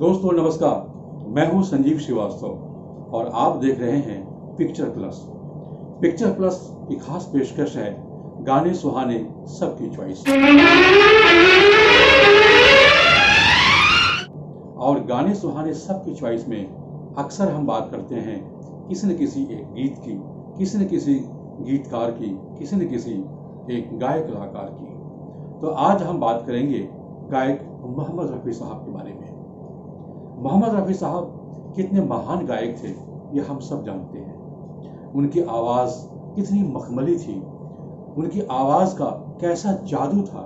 दोस्तों नमस्कार, मैं हूं संजीव श्रीवास्तव और आप देख रहे हैं पिक्चर प्लस। पिक्चर प्लस की खास पेशकश है गाने सुहाने सबकी चॉइस। और गाने सुहाने सबकी चॉइस में अक्सर हम बात करते हैं किसी न किसी एक गीत की, किसी न किसी गीतकार की, किसी न किसी एक गायक कलाकार की। तो आज हम बात करेंगे गायक मोहम्मद रफ़ी साहब के बारे में। मोहम्मद रफ़ी साहब कितने महान गायक थे ये हम सब जानते हैं। उनकी आवाज़ कितनी मखमली थी, उनकी आवाज़ का कैसा जादू था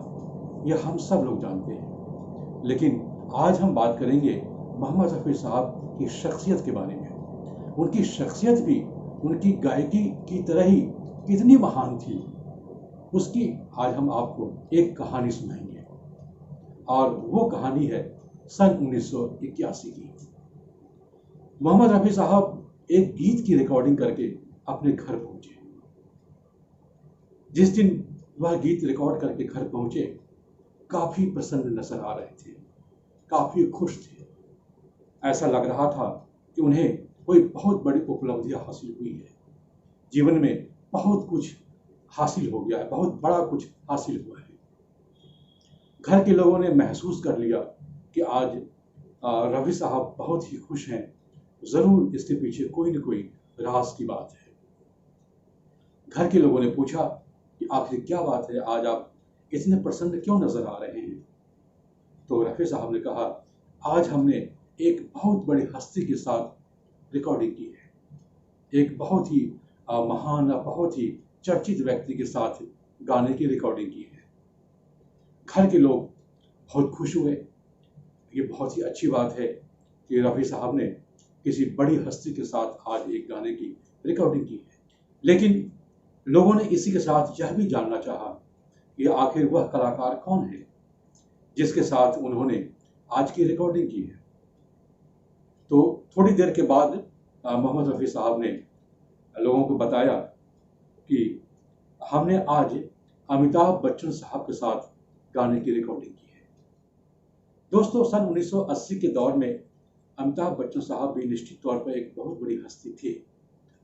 ये हम सब लोग जानते हैं। लेकिन आज हम बात करेंगे मोहम्मद रफ़ी साहब की शख्सियत के बारे में। उनकी शख्सियत भी उनकी गायकी की तरह ही कितनी महान थी, उसकी आज हम आपको एक कहानी सुनाएंगे। और वो कहानी है सन 1981 की। मोहम्मद रफ़ी साहब एक गीत की रिकॉर्डिंग करके अपने घर पहुंचे। जिस दिन वह गीत रिकॉर्ड करके घर पहुंचे, काफी प्रसन्न नजर आ रहे थे, काफी खुश थे। ऐसा लग रहा था कि उन्हें कोई बहुत बड़ी उपलब्धियां हासिल हुई है, जीवन में बहुत कुछ हासिल हो गया है, बहुत बड़ा कुछ हासिल हुआ है। घर के लोगों ने महसूस कर लिया कि आज रफ़ी साहब बहुत ही खुश हैं, जरूर इसके पीछे कोई न कोई राज की बात है। घर के लोगों ने पूछा कि आखिर क्या बात है, आज आप इतने प्रसन्न क्यों नजर आ रहे हैं। तो रफ़ी साहब ने कहा, आज हमने एक बहुत बड़ी हस्ती के साथ रिकॉर्डिंग की है, एक बहुत ही महान, बहुत ही चर्चित व्यक्ति के साथ गाने की रिकॉर्डिंग की है। घर के लोग बहुत खुश हुए। ये बहुत ही अच्छी बात है कि रफ़ी साहब ने किसी बड़ी हस्ती के साथ आज एक गाने की रिकॉर्डिंग की है। लेकिन लोगों ने इसी के साथ यह भी जानना चाहा कि आखिर वह कलाकार कौन है जिसके साथ उन्होंने आज की रिकॉर्डिंग की है। तो थोड़ी देर के बाद मोहम्मद रफ़ी साहब ने लोगों को बताया कि हमने आज अमिताभ बच्चन साहब के साथ गाने की रिकॉर्डिंग की है। दोस्तों, सन 1980 के दौर में अमिताभ बच्चन साहब भी निश्चित तौर पर एक बहुत बड़ी हस्ती थे,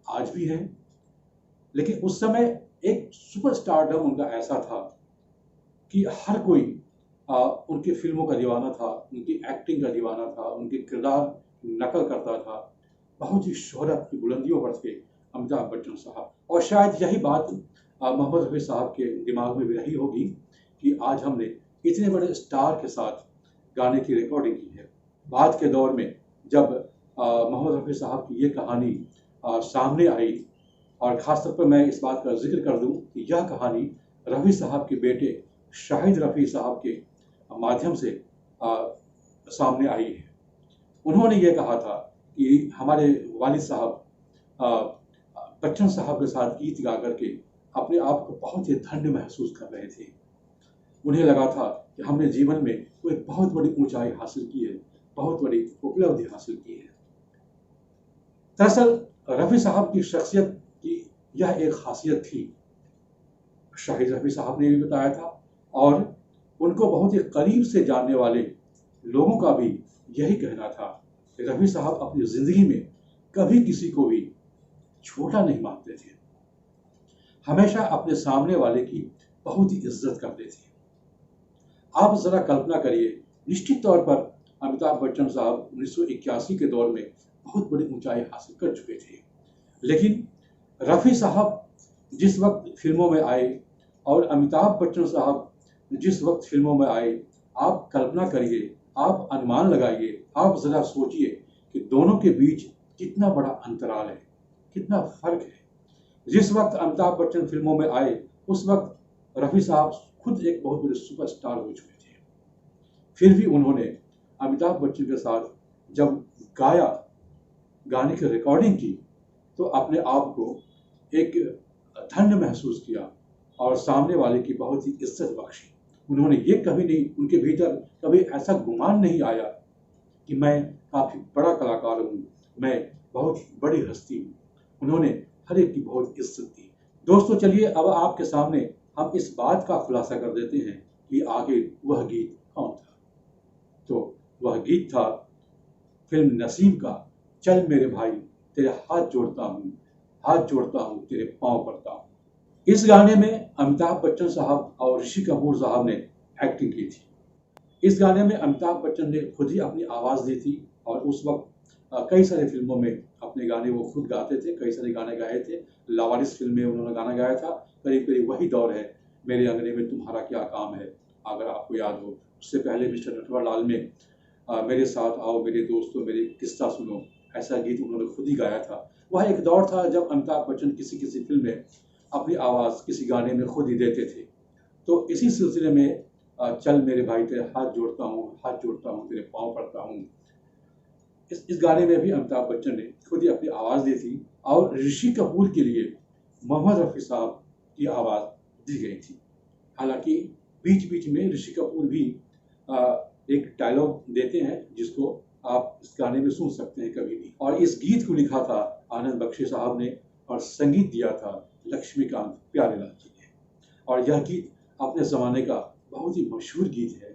आज भी हैं। लेकिन उस समय एक सुपरस्टारडम उनका ऐसा था कि हर कोई उनकी फिल्मों का दीवाना था, उनकी एक्टिंग का दीवाना था, उनके किरदार नकल करता था। बहुत ही शोहरत की बुलंदियों पर थे अमिताभ बच्चन साहब। और शायद यही बात मोहम्मद रफ़ी साहब के दिमाग में भी रही होगी कि आज हमने इतने बड़े स्टार के साथ गाने की रिकॉर्डिंग की है। बाद के दौर में जब मोहम्मद रफ़ी साहब की ये कहानी सामने आई, और ख़ास तौर पर मैं इस बात का जिक्र कर दूं कि यह कहानी रफ़ी साहब के बेटे शाहिद रफ़ी साहब के माध्यम से सामने आई है। उन्होंने ये कहा था कि हमारे वालिद साहब बच्चन साहब के साथ गीत गा करके अपने आप को बहुत ही धन्य महसूस कर रहे थे। उन्हें लगा था कि हमने जीवन में कोई बहुत बड़ी ऊंचाई हासिल की है, बहुत बड़ी उपलब्धि हासिल की है। दरअसल रफ़ी साहब की शख्सियत की यह एक खासियत थी, शाहिद रफ़ी साहब ने भी बताया था, और उनको बहुत ही करीब से जानने वाले लोगों का भी यही कहना था कि रफ़ी साहब अपनी जिंदगी में कभी किसी को भी छोटा नहीं मानते थे, हमेशा अपने सामने वाले की बहुत ही इज्जत करते थे। आप जरा कल्पना करिए, निश्चित तौर पर अमिताभ बच्चन साहब 1981 के दौर में बहुत बड़ी ऊंचाई हासिल कर चुके थे। लेकिन रफ़ी साहब जिस वक्त फिल्मों में आए और अमिताभ बच्चन साहब जिस वक्त फिल्मों में आए, आप कल्पना करिए, आप अनुमान लगाइए, आप जरा सोचिए कि दोनों के बीच कितना बड़ा अंतराल है, कितना फर्क है। जिस वक्त अमिताभ बच्चन फिल्मों में आए उस वक्त रफ़ी साहब खुद एक बहुत बड़े सुपरस्टार हो चुके थे। फिर भी उन्होंने अमिताभ बच्चन के साथ जब गाया, गाने की रिकॉर्डिंग की, तो अपने आप को एक धन्य महसूस किया और सामने वाले की बहुत ही इज्जत बख्शी। उन्होंने ये कभी नहीं, उनके भीतर कभी ऐसा गुमान नहीं आया कि मैं काफ़ी बड़ा कलाकार हूँ, मैं बहुत बड़ी हस्ती हूँ। उन्होंने हर एक की बहुत इज्जत दी। दोस्तों, चलिए अब आपके सामने हम इस बात का खुलासा कर देते हैं कि आगे वह गीत कौन था। तो वह गीत था फिल्म नसीम का चल मेरे भाई तेरे हाथ जोड़ता हूँ तेरे पाँव पड़ता हूँ। इस गाने में अमिताभ बच्चन साहब और ऋषि कपूर साहब ने एक्टिंग की थी। इस गाने में अमिताभ बच्चन ने खुद ही अपनी आवाज़ दी थी और उस वक्त कई सारी फिल्मों में अपने गाने वो खुद गाते थे, कई सारे गाने गाए थे। लावारिस फिल्म में उन्होंने गाना गाया था। करीब करीब वही दौर है मेरे अंगने में तुम्हारा क्या काम है, अगर आपको याद हो। उससे पहले मिस्टर नटवरलाल में मेरे साथ आओ मेरे दोस्तों मेरी किस्सा सुनो, ऐसा गीत उन्होंने खुद ही गाया था। वह एक दौर था जब अमिताभ बच्चन किसी किसी फिल्म में अपनी आवाज़ किसी गाने में खुद ही देते थे। तो इसी सिलसिले में चल मेरे भाई तेरे हाथ जोड़ता हूँ तेरे पाँव पड़ता हूँ, इस गाने में भी अमिताभ बच्चन ने खुद ही अपनी आवाज़ दी थी और ऋषि कपूर के लिए मोहम्मद रफ़ी साहब की आवाज़ दी गई थी। हालांकि बीच बीच में ऋषि कपूर भी एक डायलॉग देते हैं जिसको आप इस गाने में सुन सकते हैं कभी भी। और इस गीत को लिखा था आनंद बख्शी साहब ने और संगीत दिया था लक्ष्मीकांत प्यारेलाल जी ने। और यह गीत अपने ज़माने का बहुत ही मशहूर गीत है,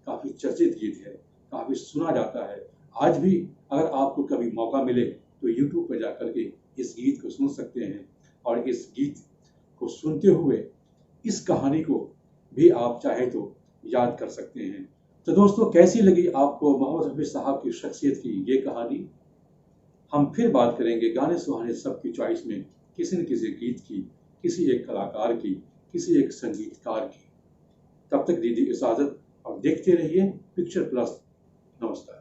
काफ़ी चर्चित गीत है, काफ़ी सुना जाता है। आज भी अगर आपको कभी मौका मिले तो यूट्यूब पर जा कर के इस गीत को सुन सकते हैं और इस गीत को सुनते हुए इस कहानी को भी आप चाहे तो याद कर सकते हैं। तो दोस्तों, कैसी लगी आपको मोहम्मद रफ़ी साहब की शख्सियत की ये कहानी? हम फिर बात करेंगे गाने सुहाने सबकी चॉइस में किसी न किसी गीत की, किसी एक कलाकार की, किसी एक संगीतकार की। तब तक दीजिए इजाज़त और देखते रहिए पिक्चर प्लस। नमस्कार।